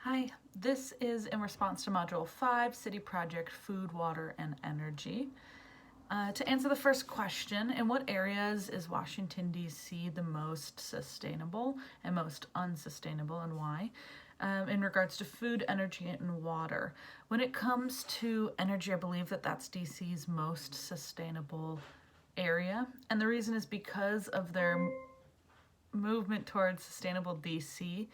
Hi, this is in response to Module 5, City Project Food, Water, and Energy. To answer the first question, in what areas is Washington, D.C. the most sustainable and most unsustainable, and why? In regards to food, energy, and water. When it comes to energy, I believe that that's DC's most sustainable area. And the reason is because of their movement towards sustainable DC.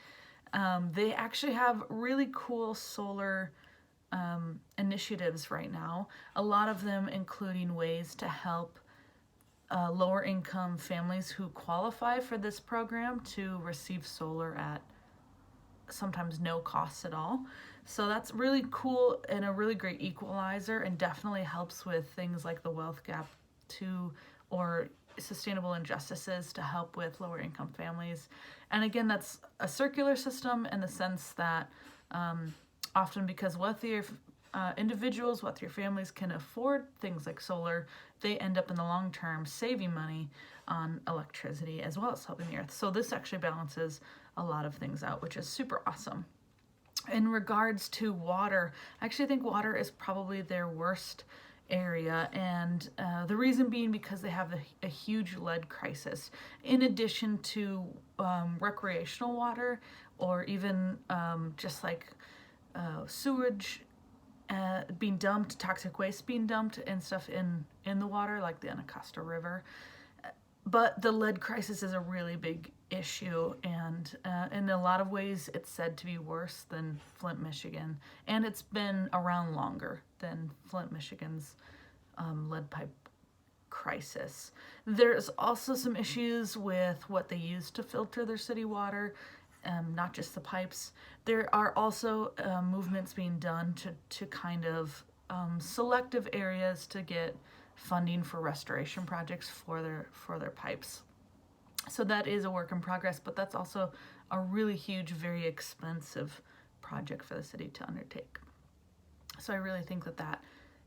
They actually have really cool solar initiatives right now, a lot of them including ways to help lower income families who qualify for this program to receive solar at sometimes no cost at all. So that's really cool and a really great equalizer, and definitely helps with things like the wealth gap to or sustainable injustices to help with lower income families. And again, that's a circular system in the sense that often because wealthier individuals, wealthier families can afford things like solar, they end up in the long term saving money on electricity as well as helping the earth. So this actually balances a lot of things out, which is super awesome. In regards to water, I actually think water is probably their worst area, and the reason being because they have a huge lead crisis. In addition to recreational water, or even just like sewage being dumped, toxic waste being dumped and stuff in the water, like the Anacostia River. But the lead crisis is a really big issue, and in a lot of ways it's said to be worse than Flint, Michigan, and it's been around longer than Flint, Michigan's lead pipe crisis. There's also some issues with what they use to filter their city water, not just the pipes. There are also movements being done to kind of selective areas to get funding for restoration projects for their pipes. So that is a work in progress, but that's also a really huge, very expensive project for the city to undertake. So I really think that that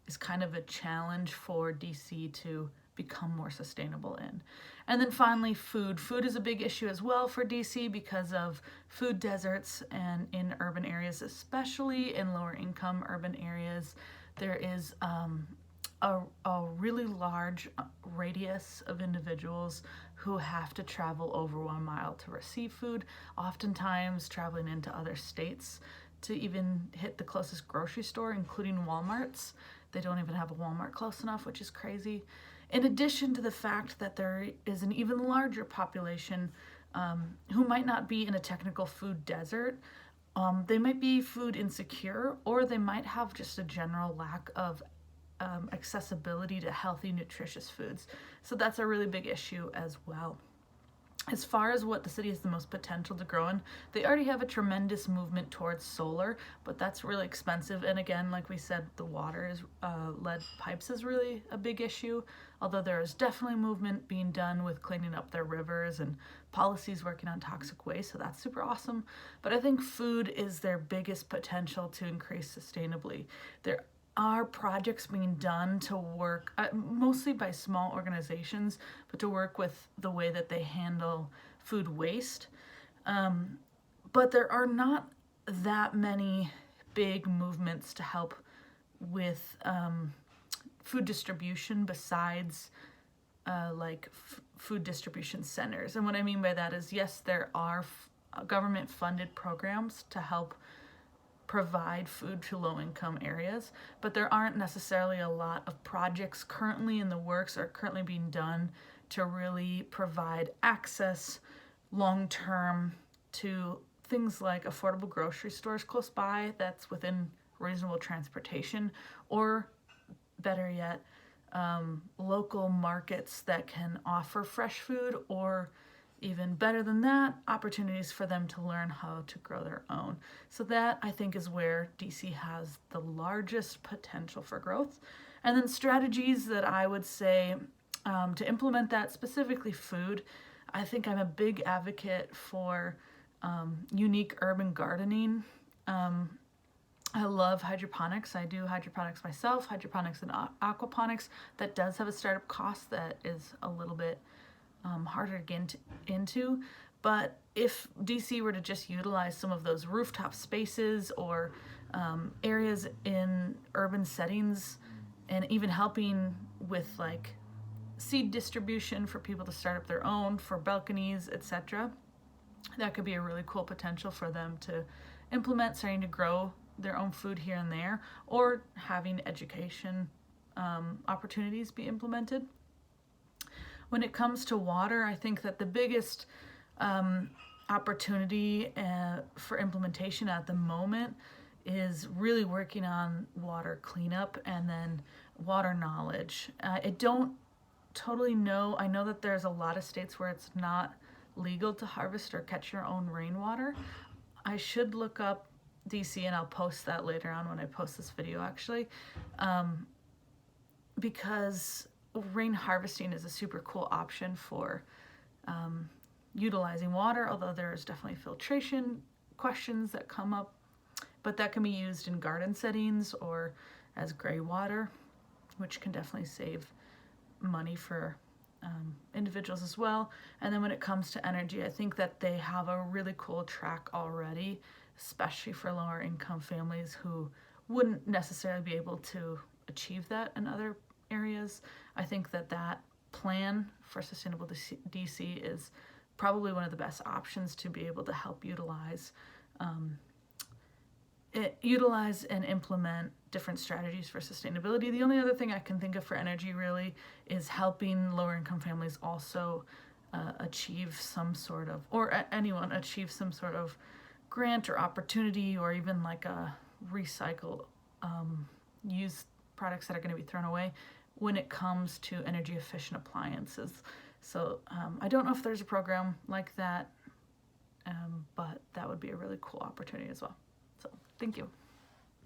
is kind of a challenge for DC to become more sustainable in. And then finally, food. Food is a big issue as well for DC because of food deserts, and in urban areas, especially in lower income urban areas, there is a really large radius of individuals who have to travel over 1 mile to receive food, oftentimes traveling into other states to even hit the closest grocery store, including Walmart's. They don't even have a Walmart close enough, which is crazy. In addition to the fact that there is an even larger population who might not be in a technical food desert, they might be food insecure, or they might have just a general lack of accessibility to healthy, nutritious foods. So that's a really big issue as well. As far as what the city has the most potential to grow in, they already have a tremendous movement towards solar, but that's really expensive. And again, like we said, the water is lead pipes is really a big issue, although there is definitely movement being done with cleaning up their rivers and policies working on toxic waste, so that's super awesome. But I think food is their biggest potential to increase sustainably. There are projects being done to work mostly by small organizations, but to work with the way that they handle food waste. But there are not that many big movements to help with food distribution besides food distribution centers. And what I mean by that is, yes, there are government funded programs to help provide food to low-income areas, but there aren't necessarily a lot of projects currently in the works or currently being done to really provide access long-term to things like affordable grocery stores close by that's within reasonable transportation, or better yet, local markets that can offer fresh food, or even better than that, opportunities for them to learn how to grow their own. So that, I think, is where DC has the largest potential for growth. And then strategies that I would say to implement that, specifically food, I think I'm a big advocate for unique urban gardening. I love hydroponics. I do hydroponics myself, hydroponics and aquaponics. That does have a startup cost that is a little bit harder to get into, but if DC were to just utilize some of those rooftop spaces or areas in urban settings, and even helping with like seed distribution for people to start up their own, for balconies, etc., that could be a really cool potential for them to implement, starting to grow their own food here and there, or having education opportunities be implemented. When it comes to water, I think that the biggest opportunity for implementation at the moment is really working on water cleanup and then water knowledge. I don't totally know. I know that there's a lot of states where it's not legal to harvest or catch your own rainwater. I should look up DC, and I'll post that later on when I post this video actually, because rain harvesting is a super cool option for utilizing water, although there's definitely filtration questions that come up, but that can be used in garden settings or as gray water, which can definitely save money for individuals as well. And then when it comes to energy, I think that they have a really cool track already, especially for lower income families who wouldn't necessarily be able to achieve that in other areas. I think that that plan for Sustainable DC is probably one of the best options to be able to help utilize and implement different strategies for sustainability. The only other thing I can think of for energy really is helping lower income families also achieve some sort of, or anyone achieve some sort of grant or opportunity, or even like a recycle used products that are going to be thrown away when it comes to energy efficient appliances. So I don't know if there's a program like that, but that would be a really cool opportunity as well. So thank you.